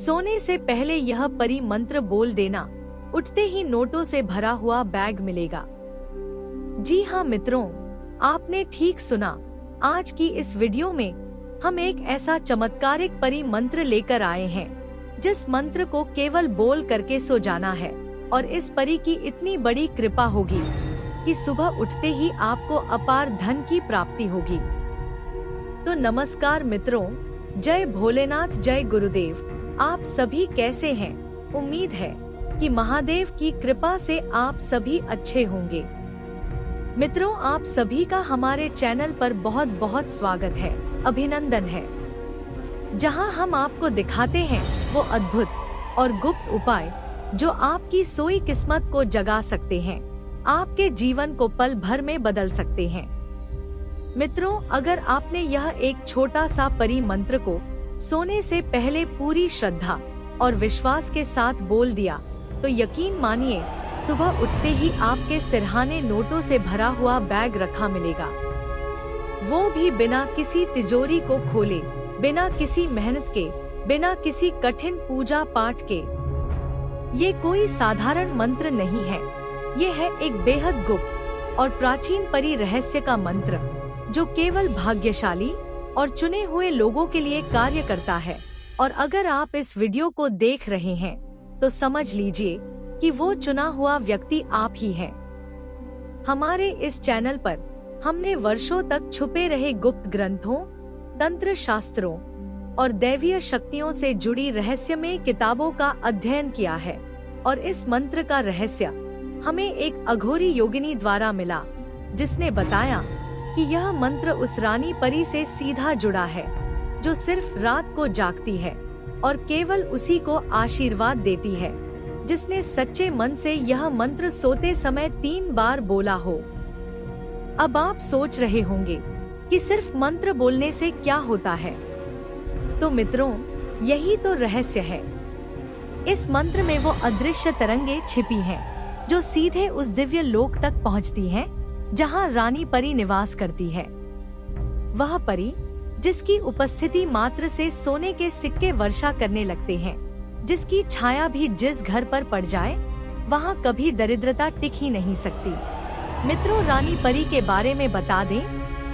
सोने से पहले यह परी मंत्र बोल देना, उठते ही नोटों से भरा हुआ बैग मिलेगा। जी हाँ मित्रों, आपने ठीक सुना। आज की इस वीडियो में हम एक ऐसा चमत्कारिक परी मंत्र लेकर आए हैं, जिस मंत्र को केवल बोल करके सो जाना है और इस परी की इतनी बड़ी कृपा होगी कि सुबह उठते ही आपको अपार धन की प्राप्ति होगी। तो नमस्कार मित्रों, जय भोलेनाथ, जय गुरुदेव। आप सभी कैसे हैं? उम्मीद है कि महादेव की कृपा से आप सभी अच्छे होंगे। मित्रों, आप सभी का हमारे चैनल पर बहुत बहुत स्वागत है, अभिनंदन है, जहां हम आपको दिखाते हैं वो अद्भुत और गुप्त उपाय जो आपकी सोई किस्मत को जगा सकते हैं, आपके जीवन को पल भर में बदल सकते हैं। मित्रों, अगर आपने यह एक छोटा सा परी मंत्र को सोने से पहले पूरी श्रद्धा और विश्वास के साथ बोल दिया, तो यकीन मानिए सुबह उठते ही आपके सिरहाने नोटों से भरा हुआ बैग रखा मिलेगा। वो भी बिना किसी तिजोरी को खोले, बिना किसी मेहनत के, बिना किसी कठिन पूजा पाठ के। ये कोई साधारण मंत्र नहीं है, ये है एक बेहद गुप्त और प्राचीन परी रहस्य का मंत्र, जो केवल भाग्यशाली और चुने हुए लोगों के लिए कार्य करता है। और अगर आप इस वीडियो को देख रहे हैं तो समझ लीजिए कि वो चुना हुआ व्यक्ति आप ही हैं। हमारे इस चैनल पर हमने वर्षों तक छुपे रहे गुप्त ग्रंथों, तंत्र शास्त्रों और दैवीय शक्तियों से जुड़ी रहस्यमय किताबों का अध्ययन किया है, और इस मंत्र का रहस्य हमें एक अघोरी योगिनी द्वारा मिला, जिसने बताया कि यह मंत्र उस रानी परी से सीधा जुड़ा है जो सिर्फ रात को जागती है और केवल उसी को आशीर्वाद देती है, जिसने सच्चे मन से यह मंत्र सोते समय 3 बार बोला हो। अब आप सोच रहे होंगे कि सिर्फ मंत्र बोलने से क्या होता है। तो मित्रों, यही तो रहस्य है। इस मंत्र में वो अदृश्य तरंगे छिपी हैं, जो सीधे उस दिव्य लोक तक पहुंचती हैं, जहां रानी परी निवास करती है। वह परी जिसकी उपस्थिति मात्र से सोने के सिक्के वर्षा करने लगते हैं, जिसकी छाया भी जिस घर पर पड़ जाए वहां कभी दरिद्रता टिक ही नहीं सकती। मित्रों, रानी परी के बारे में बता दें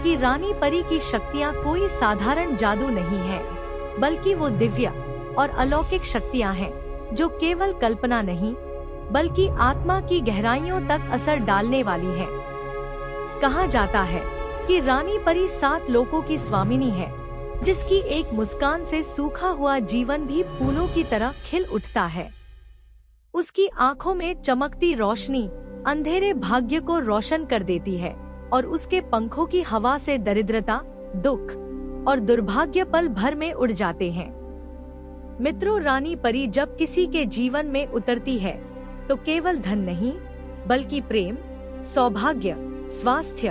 कि रानी परी की शक्तियां कोई साधारण जादू नहीं है, बल्कि वो दिव्य और अलौकिक शक्तियां हैं, जो केवल कल्पना नहीं बल्कि आत्मा की गहराइयों तक असर डालने वाली है। कहा जाता है कि रानी परी 7 लोकों की स्वामिनी है, जिसकी एक मुस्कान से सूखा हुआ जीवन भी फूलों की तरह खिल उठता है। उसकी आंखों में चमकती रोशनी अंधेरे भाग्य को रोशन कर देती है, और उसके पंखों की हवा से दरिद्रता, दुख और दुर्भाग्य पल भर में उड़ जाते हैं। मित्रों, रानी परी जब किसी के जीवन में उतरती है तो केवल धन नहीं बल्कि प्रेम, सौभाग्य, स्वास्थ्य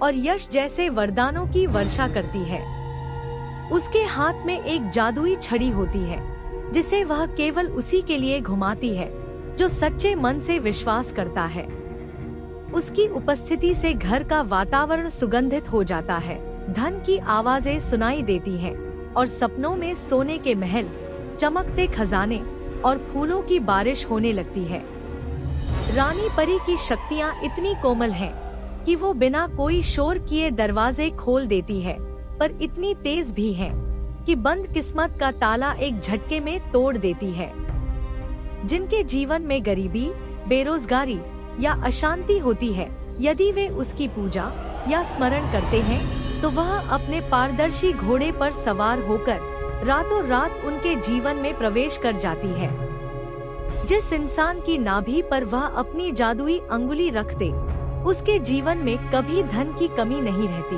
और यश जैसे वरदानों की वर्षा करती है। उसके हाथ में एक जादुई छड़ी होती है, जिसे वह केवल उसी के लिए घुमाती है जो सच्चे मन से विश्वास करता है। उसकी उपस्थिति से घर का वातावरण सुगंधित हो जाता है, धन की आवाजें सुनाई देती हैं और सपनों में सोने के महल, चमकते खजाने और फूलों की बारिश होने लगती है। रानी परी की शक्तियाँ इतनी कोमल हैं कि वो बिना कोई शोर किए दरवाजे खोल देती है, पर इतनी तेज भी है कि बंद किस्मत का ताला एक झटके में तोड़ देती है। जिनके जीवन में गरीबी, बेरोजगारी या अशांति होती है, यदि वे उसकी पूजा या स्मरण करते हैं तो वह अपने पारदर्शी घोड़े पर सवार होकर रातों रात उनके जीवन में प्रवेश कर जाती है। जिस इंसान की नाभि पर वह अपनी जादुई अंगुली रख दे, उसके जीवन में कभी धन की कमी नहीं रहती।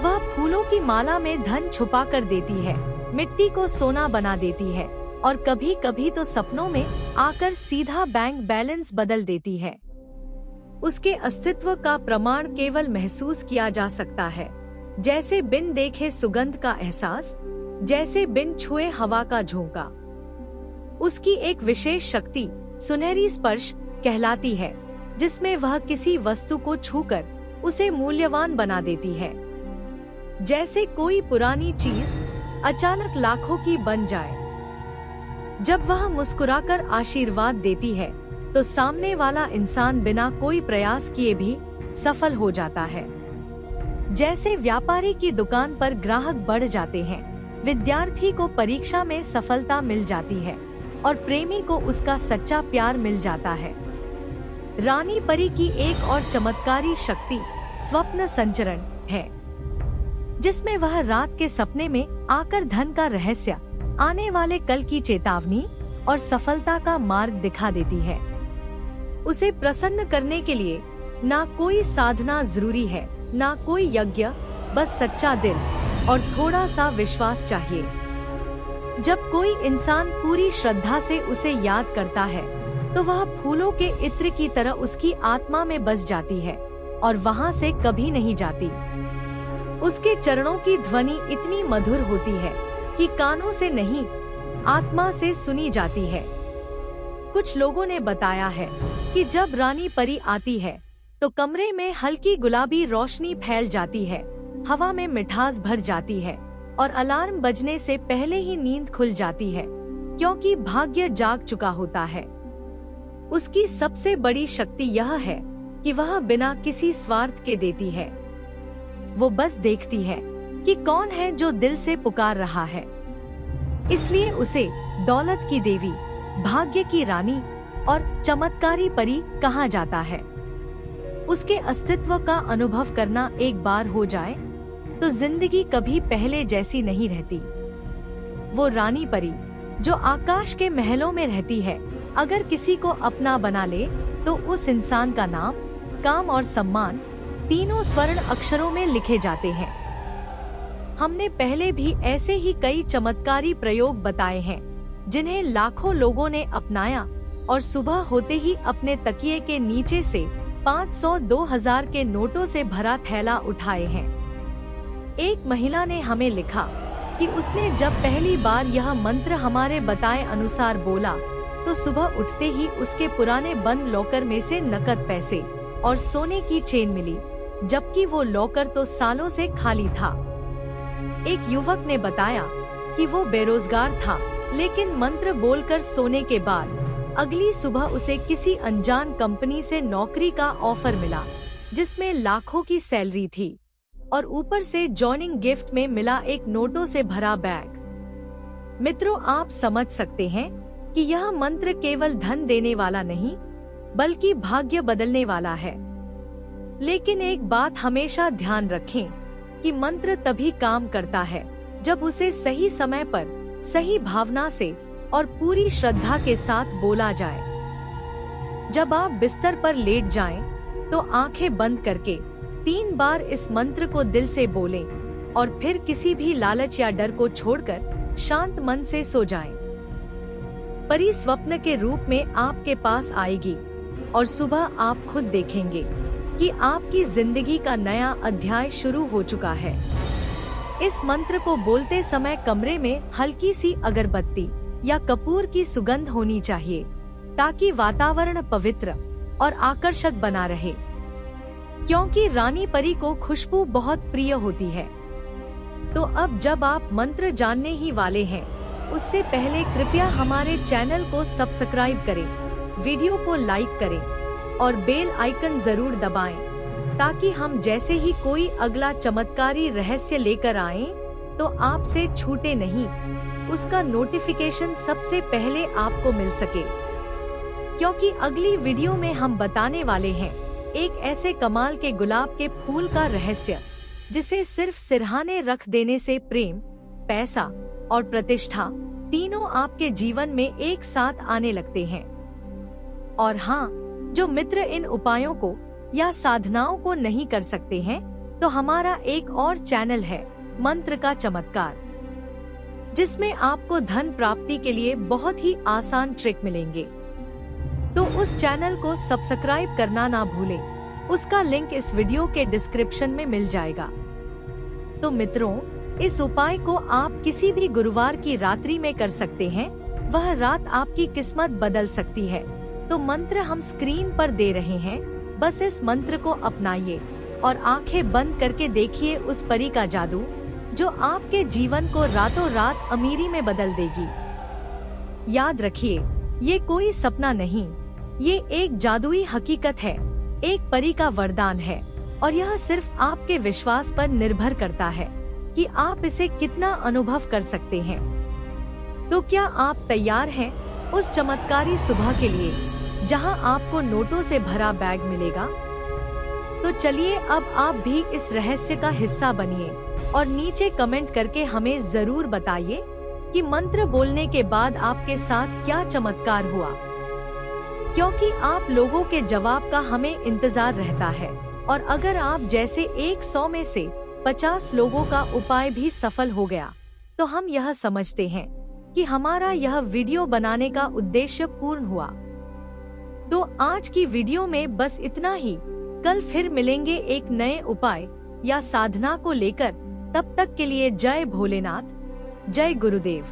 वह फूलों की माला में धन छुपा कर देती है, मिट्टी को सोना बना देती है और कभी कभी तो सपनों में आकर सीधा बैंक बैलेंस बदल देती है। उसके अस्तित्व का प्रमाण केवल महसूस किया जा सकता है, जैसे बिन देखे सुगंध का एहसास, जैसे बिन छुए हवा का झोंका। उसकी एक विशेष शक्ति सुनहरी स्पर्श कहलाती है, जिसमें वह किसी वस्तु को छूकर उसे मूल्यवान बना देती है। जैसे कोई पुरानी चीज अचानक लाखों की बन जाए। जब वह मुस्कुराकर आशीर्वाद देती है तो सामने वाला इंसान बिना कोई प्रयास किए भी सफल हो जाता है। जैसे व्यापारी की दुकान पर ग्राहक बढ़ जाते हैं, विद्यार्थी को परीक्षा में सफलता मिल जाती है और प्रेमी को उसका सच्चा प्यार मिल जाता है। रानी परी की एक और चमत्कारी शक्ति स्वप्न संचरण है, जिसमें वह रात के सपने में आकर धन का रहस्य, आने वाले कल की चेतावनी और सफलता का मार्ग दिखा देती है। उसे प्रसन्न करने के लिए ना कोई साधना जरूरी है, ना कोई यज्ञ, बस सच्चा दिल और थोड़ा सा विश्वास चाहिए। जब कोई इंसान पूरी श्रद्धा से उसे याद करता है तो वह फूलों के इत्र की तरह उसकी आत्मा में बस जाती है और वहां से कभी नहीं जाती। उसके चरणों की ध्वनि इतनी मधुर होती है कि कानों से नहीं, आत्मा से सुनी जाती है। कुछ लोगों ने बताया है कि जब रानी परी आती है तो कमरे में हल्की गुलाबी रोशनी फैल जाती है, हवा में मिठास भर जाती है और अलार्म बजने से पहले ही नींद खुल जाती है, क्योंकि भाग्य जाग चुका होता है। उसकी सबसे बड़ी शक्ति यह है कि वह बिना किसी स्वार्थ के देती है। वो बस देखती है कि कौन है जो दिल से पुकार रहा है। इसलिए उसे दौलत की देवी, भाग्य की रानी और चमत्कारी परी कहा जाता है। उसके अस्तित्व का अनुभव करना एक बार हो जाए तो जिंदगी कभी पहले जैसी नहीं रहती। वो रानी परी जो आकाश के महलों में रहती है, अगर किसी को अपना बना ले तो उस इंसान का नाम, काम और सम्मान तीनों स्वर्ण अक्षरों में लिखे जाते हैं। हमने पहले भी ऐसे ही कई चमत्कारी प्रयोग बताए हैं, जिन्हें लाखों लोगों ने अपनाया और सुबह होते ही अपने तकिए के नीचे से 500, 2000 के नोटों से भरा थैला उठाए हैं। एक महिला ने हमें लिखा कि उसने जब पहली बार यह मंत्र हमारे बताए अनुसार बोला तो सुबह उठते ही उसके पुराने बंद लॉकर में से नकद पैसे और सोने की चेन मिली, जबकि वो लॉकर तो सालों से खाली था। एक युवक ने बताया कि वो बेरोजगार था, लेकिन मंत्र बोलकर सोने के बाद अगली सुबह उसे किसी अनजान कंपनी से नौकरी का ऑफर मिला, जिसमें लाखों की सैलरी थी और ऊपर से जॉइनिंग गिफ्ट में मिला एक नोटों से भरा बैग। मित्रों, आप समझ सकते हैं कि यह मंत्र केवल धन देने वाला नहीं, बल्कि भाग्य बदलने वाला है। लेकिन एक बात हमेशा ध्यान रखें कि मंत्र तभी काम करता है जब उसे सही समय पर, सही भावना से और पूरी श्रद्धा के साथ बोला जाए। जब आप बिस्तर पर लेट जाएं, तो आंखें बंद करके 3 बार इस मंत्र को दिल से बोलें और फिर किसी भी लालच या डर को छोड़कर शांत मन से सो जाएं। परी स्वप्न के रूप में आपके पास आएगी और सुबह आप खुद देखेंगे कि आपकी जिंदगी का नया अध्याय शुरू हो चुका है। इस मंत्र को बोलते समय कमरे में हल्की सी अगरबत्ती या कपूर की सुगंध होनी चाहिए, ताकि वातावरण पवित्र और आकर्षक बना रहे, क्योंकि रानी परी को खुशबू बहुत प्रिय होती है। तो अब जब आप मंत्र जानने ही वाले हैं, उससे पहले कृपया हमारे चैनल को सब्सक्राइब करें, वीडियो को लाइक करें और बेल आइकन जरूर दबाएं, ताकि हम जैसे ही कोई अगला चमत्कारी रहस्य लेकर आएं, तो आपसे छूटे नहीं, उसका नोटिफिकेशन सबसे पहले आपको मिल सके। क्योंकि अगली वीडियो में हम बताने वाले हैं एक ऐसे कमाल के गुलाब के फूल का रहस्य, जिसे सिर्फ सिरहाने रख देने से प्रेम, पैसा और प्रतिष्ठा तीनों आपके जीवन में एक साथ आने लगते हैं। और हाँ, जो मित्र इन उपायों को या साधनाओं को नहीं कर सकते हैं, तो हमारा एक और चैनल है मंत्र का चमत्कार, जिसमें आपको धन प्राप्ति के लिए बहुत ही आसान ट्रिक मिलेंगे। तो उस चैनल को सब्सक्राइब करना ना भूलें, उसका लिंक इस वीडियो के डिस्क्रिप्शन में मिल जाएगा। तो मित्रों, इस उपाय को आप किसी भी गुरुवार की रात्रि में कर सकते हैं, वह रात आपकी किस्मत बदल सकती है। तो मंत्र हम स्क्रीन पर दे रहे हैं, बस इस मंत्र को अपनाइए और आंखें बंद करके देखिए उस परी का जादू, जो आपके जीवन को रातों रात अमीरी में बदल देगी। याद रखिए, ये कोई सपना नहीं, ये एक जादुई हकीकत है, एक परी का वरदान है और यह सिर्फ आपके विश्वास पर निर्भर करता है कि आप इसे कितना अनुभव कर सकते हैं। तो क्या आप तैयार हैं उस चमत्कारी सुबह के लिए जहां आपको नोटों से भरा बैग मिलेगा? तो चलिए अब आप भी इस रहस्य का हिस्सा बनिए और नीचे कमेंट करके हमें जरूर बताइए कि मंत्र बोलने के बाद आपके साथ क्या चमत्कार हुआ, क्योंकि आप लोगों के जवाब का हमें इंतजार रहता है। और अगर आप जैसे 100 में से 50 लोगों का उपाय भी सफल हो गया तो हम यह समझते हैं कि हमारा यह वीडियो बनाने का उद्देश्य पूर्ण हुआ। तो आज की वीडियो में बस इतना ही। कल फिर मिलेंगे एक नए उपाय या साधना को लेकर। तब तक के लिए जय भोलेनाथ, जय गुरुदेव।